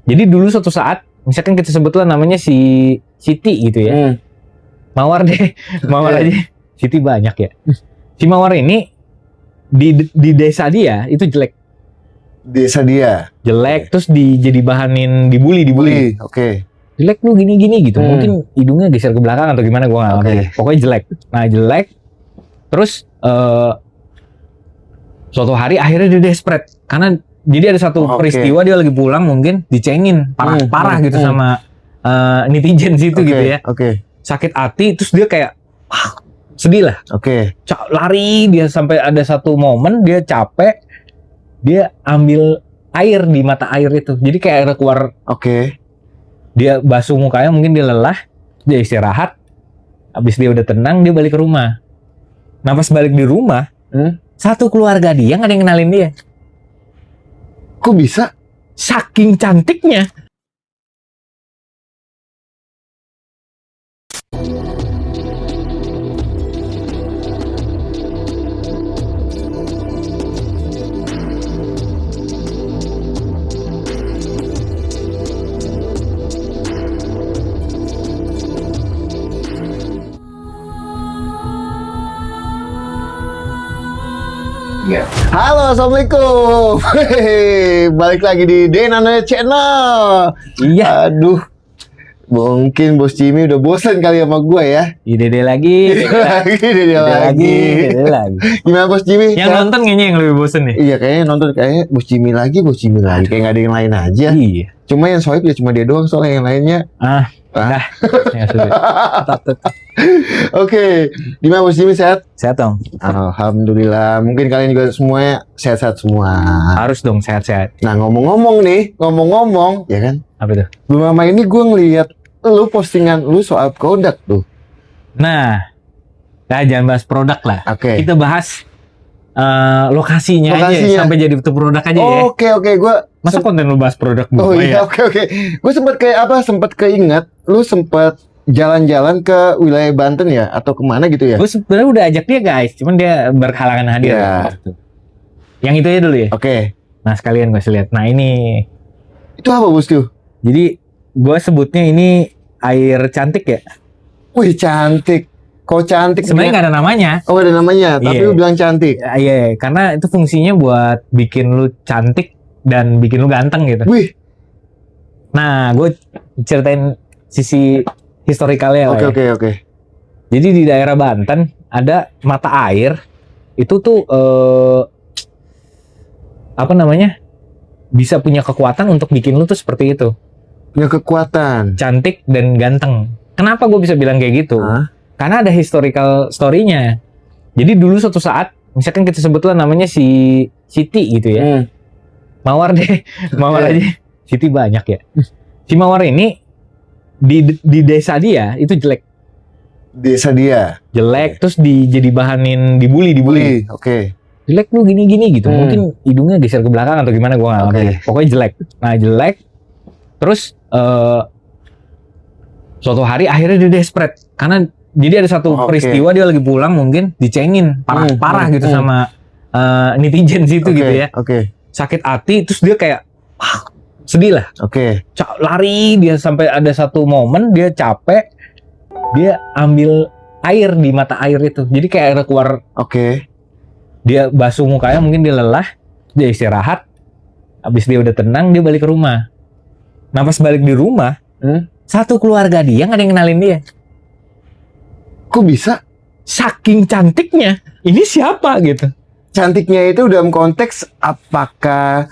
Jadi dulu suatu saat, misalkan kita sebutlah namanya si Siti gitu ya. Mawar deh, Mawar aja. Siti banyak ya. Si Mawar ini di desa dia itu jelek. Desa dia Jelek, terus jadi bahanin dibully. Oke. Jelek lu gini gitu. Mungkin hidungnya geser ke belakang atau gimana gua nggak ngerti. Pokoknya jelek. Nah, jelek. Terus suatu hari akhirnya dia desperate karena jadi ada satu peristiwa dia lagi pulang mungkin dicengin parah gitu sama netizen situ gitu ya. Sakit hati, terus dia kayak sedih lah. Lari dia sampai ada satu momen dia capek, dia ambil air di mata air itu. Jadi kayak air keluar. Dia basuh mukanya, mungkin dia lelah, dia istirahat. Habis dia udah tenang, dia balik ke rumah. Nah pas balik di rumah, satu keluarga dia nggak ada yang kenalin dia. Kok bisa? Saking cantiknya. Halo, assalamualaikum. Balik lagi di Denano Channel. Iya. Aduh, mungkin Bos Jimmy udah bosan kali sama gue ya. Dede lagi. Gimana Bos Jimmy? Yang nonton kayaknya yang lebih bosan nih. Iya, kayaknya nonton kayaknya Bos Jimmy lagi. Kayak nggak ada yang lain aja. Iya. Cuma yang swipe ya cuma dia doang, soalnya yang lainnya. Dah. Ya sudah. Oke, gimana Bos Jimmy, sehat? Sehat dong. Alhamdulillah. Mungkin kalian juga semuanya sehat-sehat semua. Harus dong sehat-sehat. Nah ngomong-ngomong, ya kan? Apa itu? Belum lama ini gue ngeliat lu postingan lu soal produk tuh. Nah, jangan bahas produk lah. Kita bahas lokasinya aja sampai jadi betul produk aja ya. Oke, gue masa konten lu bahas produk gua ya? Oke. Gue sempat keinget lu sempat jalan-jalan ke wilayah Banten ya atau kemana gitu ya? Gue sebenarnya udah ajak dia guys, cuman dia berhalangan hadir. Yang itu aja dulu ya. Nah sekalian gue lihat. Nah ini itu apa Bos tuh? Jadi gue sebutnya ini air cantik ya. Wih cantik. Kok cantik? Sebenarnya nggak ada namanya. Oh ada namanya, tapi lu bilang cantik. Iya, karena itu fungsinya buat bikin lu cantik dan bikin lu ganteng gitu. Wih. Nah, gue ceritain sisi historikalnya lah. Oke. Jadi di daerah Banten ada mata air itu tuh bisa punya kekuatan untuk bikin lu tuh seperti itu. Punya kekuatan. Cantik dan ganteng. Kenapa gue bisa bilang kayak gitu? Karena ada historical story-nya. Jadi dulu suatu saat, misalkan kita sebutlah namanya si Siti gitu ya. Mawar deh, Mawar aja. Siti banyak ya. Si Mawar ini di desa dia itu jelek. Desa dia jelek, terus jadi bahanin dibully. Jelek lu gini gitu. Mungkin hidungnya geser ke belakang atau gimana gua nggak ngerti. Pokoknya jelek. Nah jelek. Terus suatu hari akhirnya dia desperate karena jadi ada satu peristiwa dia lagi pulang mungkin dicengin parah gitu sama netizen situ gitu ya. Sakit hati, terus dia kayak sedih lah. Lari dia sampai ada satu momen dia capek, dia ambil air di mata air itu. Jadi kayak air keluar. Dia basuh mukanya, mungkin dia lelah, dia istirahat. Habis dia udah tenang, dia balik ke rumah. Nah pas balik di rumah, satu keluarga dia nggak ada yang kenalin dia. Kok bisa? Saking cantiknya. Ini siapa gitu? Cantiknya itu dalam konteks apakah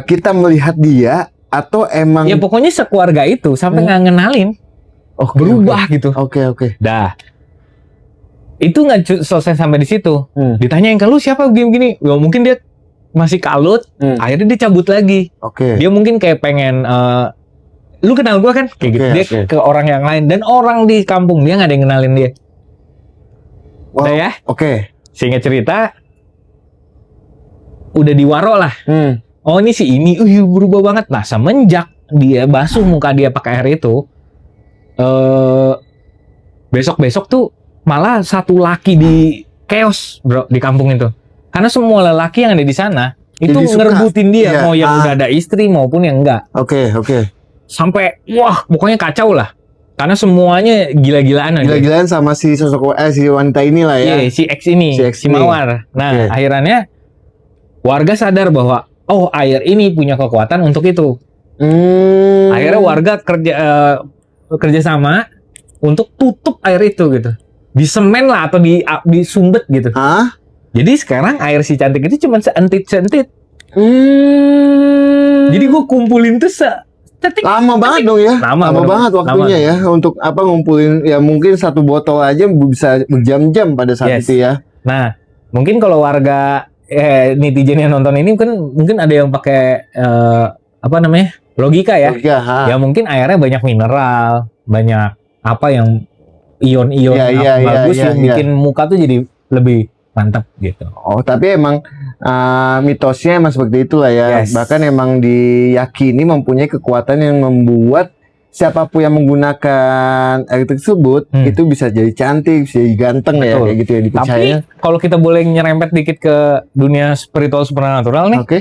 kita melihat dia atau emang? Ya pokoknya sekeluarga itu sampai nggak ngenalin. Berubah gitu. Dah. Itu nggak selesai sampai di situ. Ditanyain ke lu siapa gini-gini. Ya, mungkin dia masih kalut. Akhirnya dia cabut lagi. Dia mungkin kayak pengen lu kenal gua kan kayak gitu. Dia ke orang yang lain dan orang di kampung dia nggak ada yang kenalin dia. Udah ya? Seingat cerita udah diwaro lah. Oh ini si ini berubah banget. Nah semenjak dia basuh muka dia pakai air itu, besok-besok tuh malah satu laki di chaos bro di kampung itu. Karena semua lelaki yang ada di sana itu Jadi suka. ngerebutin dia, Iya. mau yang udah ada istri maupun yang enggak. Oke. Sampai wah, pokoknya kacau lah. Karena semuanya gila-gilaan aja. Gila-gilaan sama si sosok si wanita ini lah ya. Iya, si X ini, Si X si ini. Mawar. Nah, Oke. akhirnya warga sadar bahwa oh, air ini punya kekuatan untuk itu. Akhirnya warga kerja sama untuk tutup air itu gitu. Disemen lah atau disumbet gitu. Hah? Jadi sekarang air si cantik itu cuma seentit-seentit. Jadi gue kumpulin tuh cantik. Lama banget dong ya. Lama banget waktunya ya untuk apa ngumpulin ya mungkin satu botol aja bisa berjam-jam pada saat Yes. itu ya. Nah, mungkin kalau warga netizen yang nonton ini kan mungkin ada yang pakai apa namanya? Logika ya. Logika, ha. Ya mungkin airnya banyak mineral, banyak apa yang ion-ion Iya, bagus iya, yang bikin muka tuh jadi lebih mantap gitu. Oh, tapi emang mitosnya emang seperti itulah ya. Yes. Bahkan emang diyakini mempunyai kekuatan yang membuat siapapun yang menggunakan air tersebut itu bisa jadi cantik, bisa jadi ganteng. Betul. Ya, kayak gitu ya dipercaya. Tapi kalau kita boleh nyerempet dikit ke dunia spiritual supernatural nih, Oke.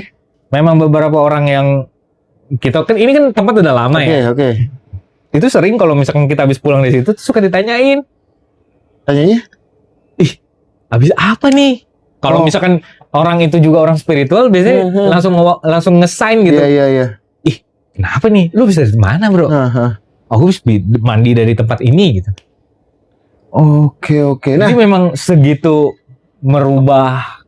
memang beberapa orang yang kita kan ini kan tempat udah lama ya. Oke. Itu sering kalau misalkan kita habis pulang dari situ tuh suka ditanyain, Tanyanya? habis apa nih? Kalau misalkan orang itu juga orang spiritual, biasanya langsung nge-sign gitu. Iya. Kenapa nih? Lu bisa dari mana, bro? Aku bisa mandi dari tempat ini gitu. Oke. Nah, Jadi memang segitu merubah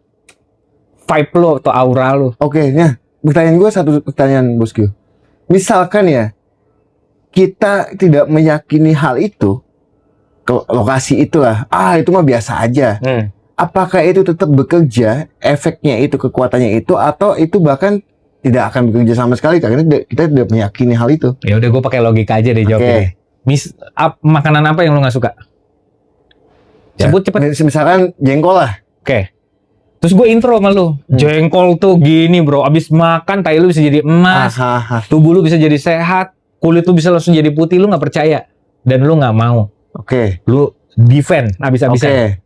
vibe lo atau aura lo. oke. Nah, pertanyaan gue satu pertanyaan bosku. Misalkan ya, kita tidak meyakini hal itu, ke lokasi itulah, itu mah biasa aja. Apakah itu tetap bekerja, efeknya itu, kekuatannya itu, atau itu bahkan tidak akan bekerja sama sekali karena kita tidak meyakini hal itu? Ya udah, gue pakai logika aja deh jawabnya. Makanan apa yang lo nggak suka? Sebut cepet. Misalkan jengkol lah. Oke. Terus gue intro sama lu. Jengkol tuh gini bro, abis makan tai lu bisa jadi emas, tubuh lu bisa jadi sehat, kulit lu bisa langsung jadi putih, lu nggak percaya dan lu nggak mau. Oke. Lu defend abis-abisan.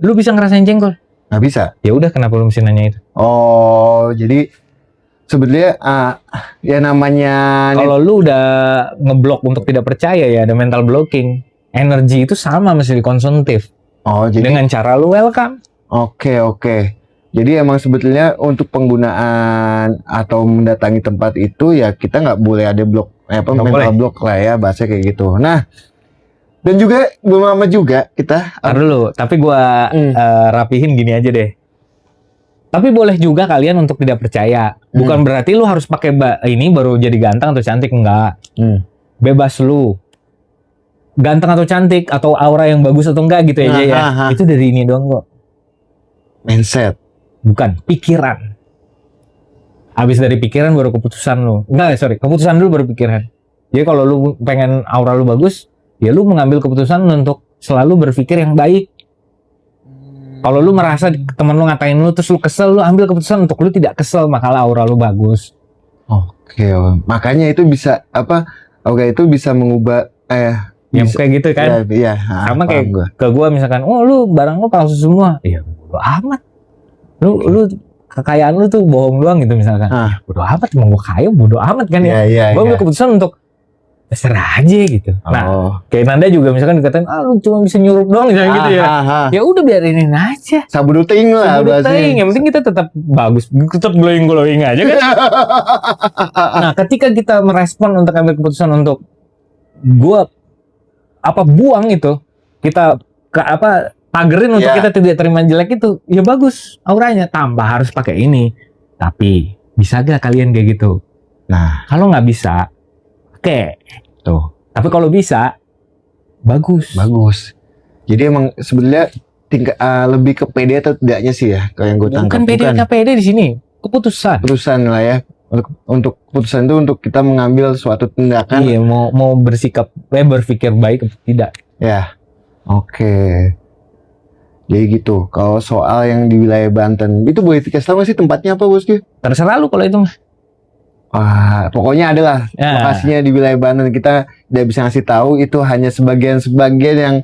Lu bisa ngerasain jengkol? Nggak bisa. Ya udah, kenapa lu mesti nanya itu? Oh, jadi sebetulnya ya namanya kalau lu udah ngeblok untuk tidak percaya ya, ada mental blocking. Energi itu sama mesti dikonsumtif. Oh, jadi dengan cara lu welcome. Oke. Jadi emang sebetulnya untuk penggunaan atau mendatangi tempat itu ya kita nggak boleh ada mental block lah ya, bahasa kayak gitu. Nah, dan juga belum lama juga kita. Ntar dulu, tapi gua rapihin gini aja deh. Tapi boleh juga kalian untuk tidak percaya. Bukan berarti lu harus pakai ini baru jadi ganteng atau cantik, enggak. Bebas lu. Ganteng atau cantik atau aura yang bagus atau enggak gitu aja ya. Itu dari ini doang kok. Mindset. Bukan, pikiran. Habis dari pikiran baru keputusan lu. Keputusan dulu baru pikiran. Jadi kalau lu pengen aura lu bagus, ya lu mengambil keputusan untuk selalu berpikir yang baik. Kalau lu merasa temen lu ngatain lu terus lu kesel, lu ambil keputusan untuk lu tidak kesel, makalah aura lu bagus. Oke. Makanya itu bisa itu bisa mengubah yang kayak gitu kan. Iya. Sama kayak ke gua misalkan, lu barang lu palsu semua. Iya, bodo amat. Lu kekayaan lu tuh bohong doang gitu misalkan. Bodo amat, emang gua kaya, bodo amat kan ya. Gua ambil keputusan untuk terserah aja gitu. Nah, kayak Nanda juga misalkan dikatain, lu cuma bisa nyurup doang misalnya gitu ya. Ya udah biarin aja. Sabuduting lah. Yang penting kita tetap bagus, tetap glowing aja kan. Nah, ketika kita merespon untuk ambil keputusan untuk gua buang itu, kita pagerin untuk kita tidak terima jelek itu, ya bagus auranya, tambah harus pakai ini. Tapi bisa gak kalian kayak gitu? Nah, kalau nggak bisa, tuh. Tapi kalau bisa, bagus. Jadi emang sebenarnya lebih ke pede atau tidaknya sih ya, kalau yang gue tangkap. Bukan pede di sini, keputusan lah ya. Untuk keputusan itu untuk kita mengambil suatu tindakan. Iya, mau bersikap, berpikir baik atau tidak. Ya, oke. Jadi gitu. Kalau soal yang di wilayah Banten, itu boleh dikasih tahu nggak sih tempatnya apa, Bosku? Terserah lu kalau itu mah. Pokoknya adalah lokasinya di wilayah Banten. Kita tidak bisa ngasih tahu, itu hanya sebagian yang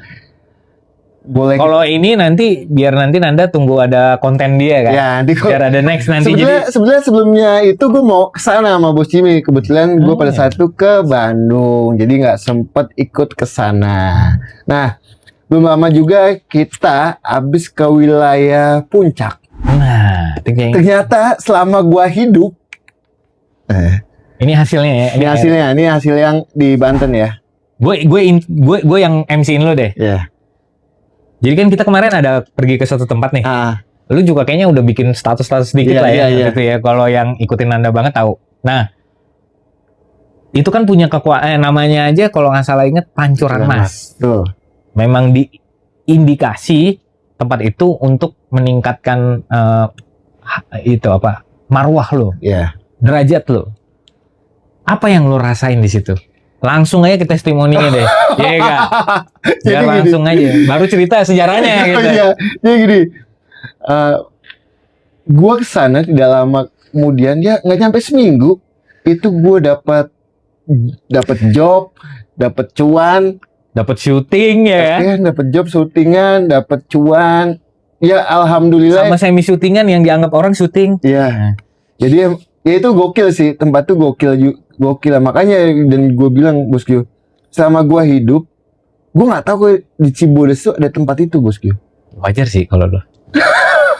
boleh. Kalau ini nanti biar nanti Nanda tunggu ada konten dia kan. Ya, nanti biar ada next nanti. Sebenarnya sebelumnya itu gue mau kesana sama Bos Jimmy. Kebetulan gue pada saat itu ke Bandung, jadi nggak sempet ikut kesana. Nah, belum lama juga kita habis ke wilayah Puncak. Nah, ternyata selama gue hidup, ini hasilnya ya. Ini hasil yang di Banten ya. Gue yang MC-in lo deh. Iya. Jadi kan kita kemarin ada pergi ke suatu tempat nih. Lu juga kayaknya udah bikin status sedikit lah ya, gitu ya. Kalau yang ikutin Nanda banget tahu. Nah, itu kan punya kekuatan, namanya aja kalau nggak salah inget pancuran mas. Tuh. Memang diindikasi tempat itu untuk meningkatkan itu apa? Marwah lo, derajat lo. Apa yang lo rasain di situ? Langsung aja ke testimoninya deh. Iya enggak? Biar langsung aja. Baru cerita sejarahnya gitu. Iya, jadi gini. Gua kesana tidak lama kemudian, ya nggak nyampe seminggu itu gue dapat job, dapat cuan, dapat syuting ya. Dapat job syutingan, dapat cuan. Ya alhamdulillah. Sama semi syutingan yang dianggap orang syuting. Iya. Jadi ya itu gokil sih, tempat tuh gokil. Makanya dan gue bilang Bosku, selama gue hidup, gue nggak tahu di Cibodas tuh ada tempat itu Bosku. Wajar sih kalau lo.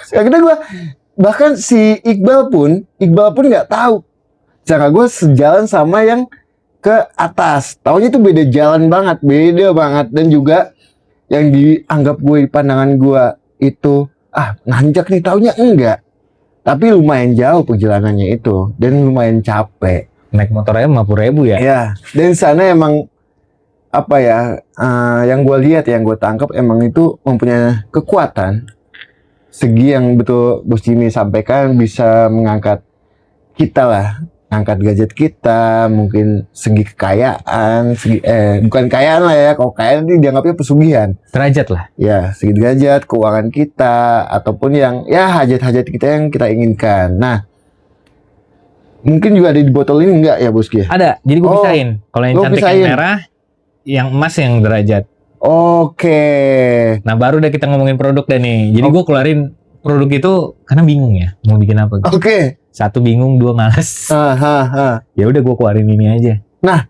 Akhirnya gue, bahkan si Iqbal pun nggak tahu. Cara gue sejalan sama yang ke atas. Taunya itu beda banget. Dan juga yang dianggap gue di pandangan gue itu nanjak nih, taunya enggak. Tapi lumayan jauh perjalanannya itu dan lumayan capek. Naik motor aja 50.000 ya? Iya. Dan sana emang apa ya? Yang gue lihat, yang gue tangkap emang itu mempunyai kekuatan. Segi yang betul Bos Jimmy sampaikan, bisa mengangkat kita lah, angkat gadget kita, mungkin segi kekayaan, bukan kekayaan lah ya. Kalau kekayaan ini dianggapnya pesugihan. Derajat lah. Ya, segi derajat, keuangan kita, ataupun yang ya hajat-hajat kita yang kita inginkan. Nah, mungkin juga ada di botol ini enggak ya Bosku? Ada, jadi gue pisahin. Kalau yang cantik yang merah, yang emas yang derajat. Oke. Nah baru udah kita ngomongin produk deh nih. Jadi gue keluarin produk itu karena bingung ya mau bikin apa. Oke. Satu bingung, dua malas. Ya udah gue keluarin ini aja. Nah,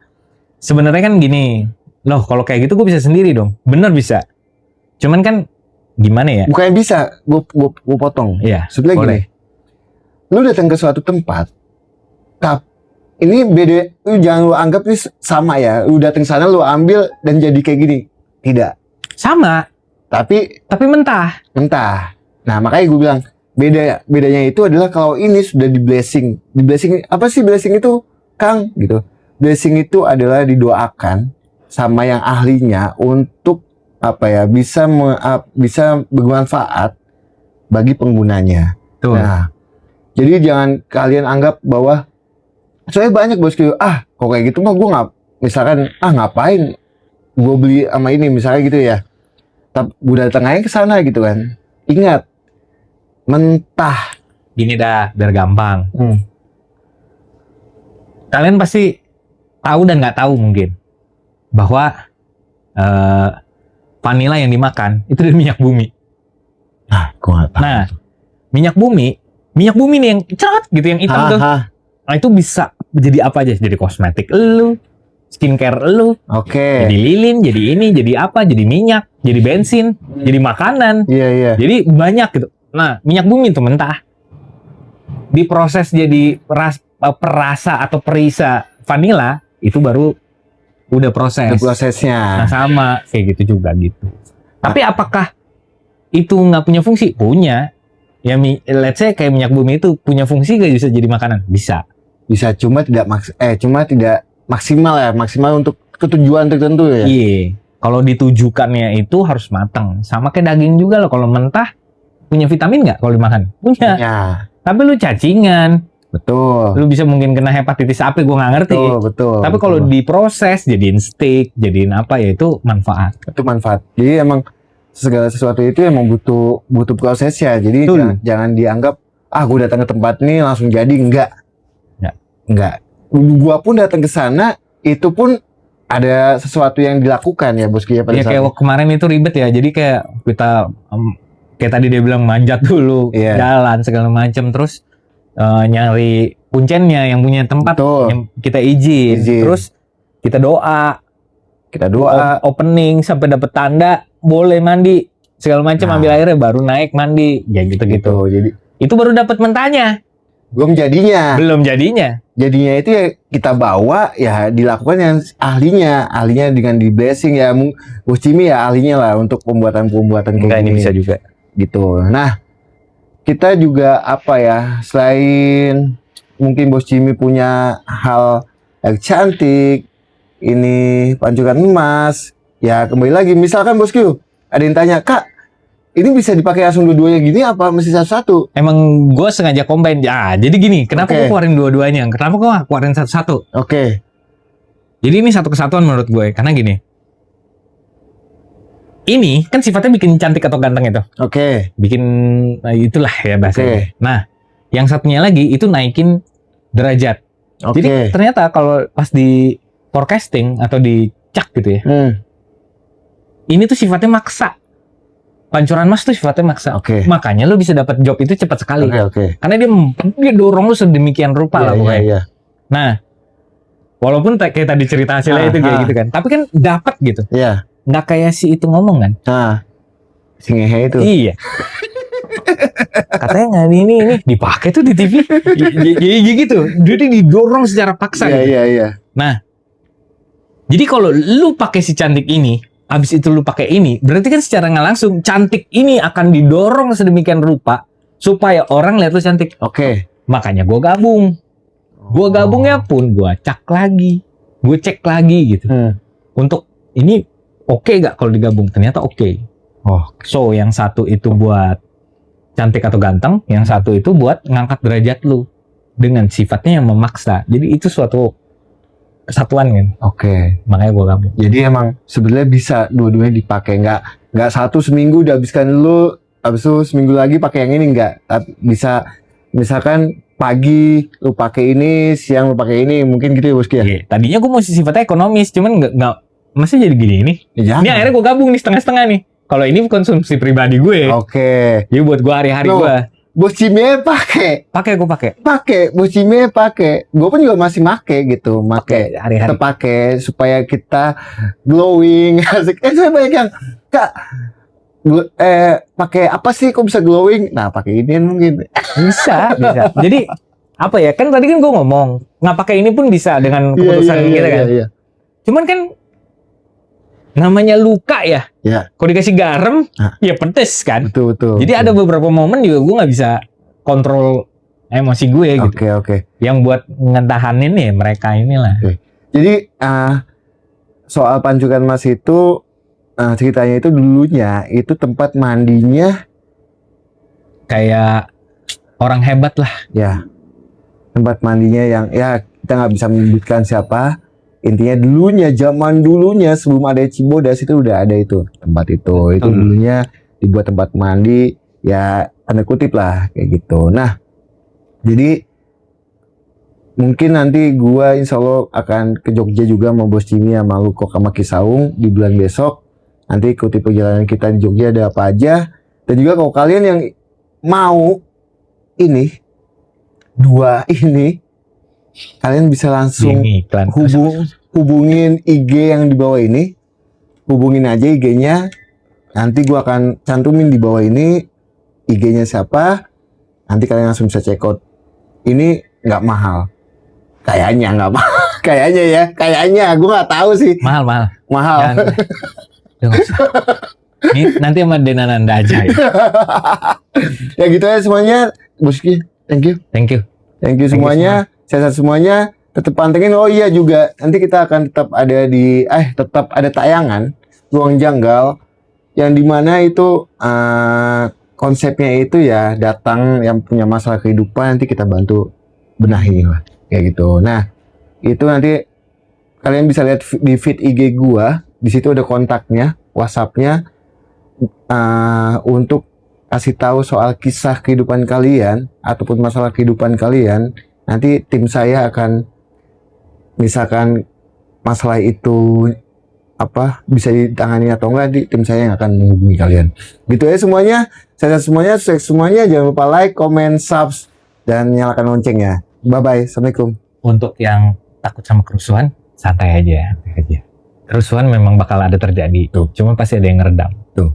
sebenarnya kan gini, loh kalau kayak gitu gue bisa sendiri dong. Bener bisa. Cuman kan gimana ya? Bukannya bisa, gue potong. Iya. Sebenarnya gini, lu datang ke suatu tempat. Ini beda, lu jangan lu anggap ini sama ya. Lu datang sana, lu ambil dan jadi kayak gini. Tidak. Sama. Tapi mentah. Nah, makanya gue bilang bedanya itu adalah kalau ini sudah di blessing. Di blessing apa sih blessing itu, Kang? Gitu. Blessing itu adalah didoakan sama yang ahlinya untuk apa ya? Bisa bermanfaat bagi penggunanya. Tuh. Nah, jadi jangan kalian anggap bahwa soalnya banyak Bosku, kok kayak gitu mah gue nggak, misalkan ngapain gue beli sama ini misalnya gitu ya. Tapi gue datang aja ke sana gitu kan. Ingat, mentah. Gini dah, biar gampang. Kalian pasti tahu dan nggak tahu mungkin bahwa vanila yang dimakan itu dari minyak bumi. Nah, gue nggak tahu. Nah, minyak bumi nih yang cerot gitu, yang hitam tuh. Nah itu bisa jadi apa aja? Jadi kosmetik lu, skincare lu, jadi lilin, jadi ini, jadi apa? Jadi minyak, jadi bensin, jadi makanan. Iya. Jadi banyak gitu. Nah minyak bumi itu mentah, diproses jadi perasa atau perisa vanila, itu baru udah proses. Prosesnya. Nah sama kayak gitu juga gitu. Tapi apakah itu nggak punya fungsi? Punya. Ya let's say kayak minyak bumi itu punya fungsi gak bisa jadi makanan? Bisa, cuma tidak maksimal untuk ketujuan tertentu ya. Iya. Kalau ditujukannya itu harus matang. Sama kayak daging juga loh. Kalau mentah punya vitamin nggak kalau dimakan? Punya. Tapi lu cacingan. Betul. Lu bisa mungkin kena hepatitis apa? Gue nggak ngerti. Betul. Tapi kalau diproses, jadiin steak, jadiin apa ya itu manfaat. Itu manfaat. Jadi emang segala sesuatu itu emang butuh prosesnya. Jadi jangan dianggap gue datang ke tempat ini langsung jadi. Enggak. Gua pun datang ke sana itu pun ada sesuatu yang dilakukan ya bosku ya pada Ya saat kayak kemarin itu ribet ya. Jadi kayak kita kayak tadi dia bilang manjat dulu, Iya. jalan segala macam, terus nyari kuncennya yang punya tempat, Betul. yang kita izin, terus kita doa opening sampai dapet tanda boleh mandi segala macam, ambil airnya baru naik mandi, ya gitu. Jadi itu baru dapat mentanya. Belum jadinya. Jadinya itu ya kita bawa ya dilakukan yang ahlinya dengan di blessing ya. Bos Cimi ya ahlinya lah untuk pembuatan kayak ini gini. bisa juga gitu. Nah, kita juga apa ya, selain mungkin Bos Cimi punya hal yang cantik, ini pancuran emas, ya kembali lagi misalkan bosku ada yang tanya, Kak, ini bisa dipakai langsung dua-duanya gini apa mesti satu-satu? Emang gue sengaja combine. Jadi gini, kenapa gue keluarin dua-duanya? Kenapa gue keluarin satu-satu? Jadi ini satu kesatuan menurut gue. Karena gini, ini kan sifatnya bikin cantik atau ganteng itu. Bikin itulah ya bahasanya. Nah, yang satunya lagi itu naikin derajat. Jadi ternyata kalau pas di forecasting atau dicak gitu ya, ini tuh sifatnya maksa. Pancuran emas tuh sifatnya maksa. Makanya lu bisa dapat job itu cepat sekali. Karena dia dorong lu sedemikian rupa lah pokoknya. Nah, walaupun kayak tadi cerita hasilnya itu kayak gitu kan, tapi kan dapat gitu. Nggak kayak si itu ngomong kan? Si ngehe itu. Iya. Katanya nggak ini dipakai tuh di TV. Gitu. Jadi didorong secara paksa. Iya. Nah, jadi kalau lu pakai si cantik ini, abis itu lu pakai ini, berarti kan secara nggak langsung cantik ini akan didorong sedemikian rupa supaya orang lihat lu cantik. Makanya gue gabung. Gue gabungnya pun gue cek lagi gitu. Untuk ini oke gak kalau digabung? Ternyata oke. So yang satu itu buat cantik atau ganteng, yang satu itu buat ngangkat derajat lu dengan sifatnya yang memaksa. Jadi itu suatu kesatuan kan. Makanya gue gabung. Jadi emang sebenarnya bisa dua-duanya dipakai, nggak satu seminggu udah habiskan dulu, habis itu seminggu lagi pakai yang ini, nggak. Bisa misalkan pagi lu pakai ini, siang lu pakai ini, mungkin gitu ya bosku ya. Tadinya gue mau sifatnya ekonomis, cuman nggak masih jadi gini. Ini akhirnya gue gabung nih setengah-setengah nih. Kalau ini konsumsi pribadi gue. Jadi buat gue hari-hari gue. Bos Cimi pakai. Bos Cimi pakai. Gue pun juga masih gitu. Hari-hari. Kita pakai supaya kita glowing. Saya banyak yang, Kak, pakai apa sih kok bisa glowing? Nah, pakai ini mungkin. Bisa. Jadi apa ya? Kan tadi kan gue ngomong nggak pakai ini pun bisa dengan keputusan kita kan. Cuman kan namanya luka ya. Kalau dikasih garam, ya pedes kan. Betul. Jadi ada beberapa momen juga gue nggak bisa kontrol emosi gue gitu. Yang buat ngentahanin ya mereka inilah. Jadi soal pancuran emas itu ceritanya itu dulunya itu tempat mandinya kayak orang hebat lah. Tempat mandinya yang ya kita nggak bisa menyebutkan siapa. Intinya zaman dulunya sebelum ada Cibodas itu udah ada itu tempat itu. Itu dulunya dibuat tempat mandi ya, tanda kutip lah kayak gitu. Nah, jadi mungkin nanti gua insya Allah akan ke Jogja juga sama Bos Cimi sama Lukok sama Kisaung di bulan besok. Nanti ikuti perjalanan kita di Jogja ada apa aja. Dan juga kalau kalian yang mau kalian bisa langsung hubungin IG yang di bawah ini. Hubungin aja IG-nya. Nanti gua akan cantumin di bawah ini IG-nya siapa. Nanti kalian langsung bisa check out. Ini nggak mahal. Kayaknya nggak mahal. Kayaknya gua nggak tahu sih. Mahal. Ini nanti sama Denananda aja ya. Ya gitu ya semuanya. Boski, thank you semuanya. Sehat semuanya. Tetap pantengin. Oh iya juga, nanti kita akan tetap ada tayangan Ruang Janggal yang dimana itu konsepnya itu ya datang yang punya masalah kehidupan, nanti kita bantu benahi lah kayak gitu. Nah, itu nanti kalian bisa lihat di feed IG gua, di situ ada kontaknya, WhatsApp-nya untuk kasih tahu soal kisah kehidupan kalian ataupun masalah kehidupan kalian. Nanti tim saya akan misalkan masalah itu bisa ditangani atau enggak, nanti tim saya yang akan menghubungi kalian. Gitu ya semuanya. Saya semuanya, sukses semuanya. Jangan lupa like, comment, subs, dan nyalakan lonceng ya. Bye-bye. Assalamualaikum. Untuk yang takut sama kerusuhan, santai aja. Kerusuhan memang bakal ada terjadi. Cuma pasti ada yang ngeredam. Tuh.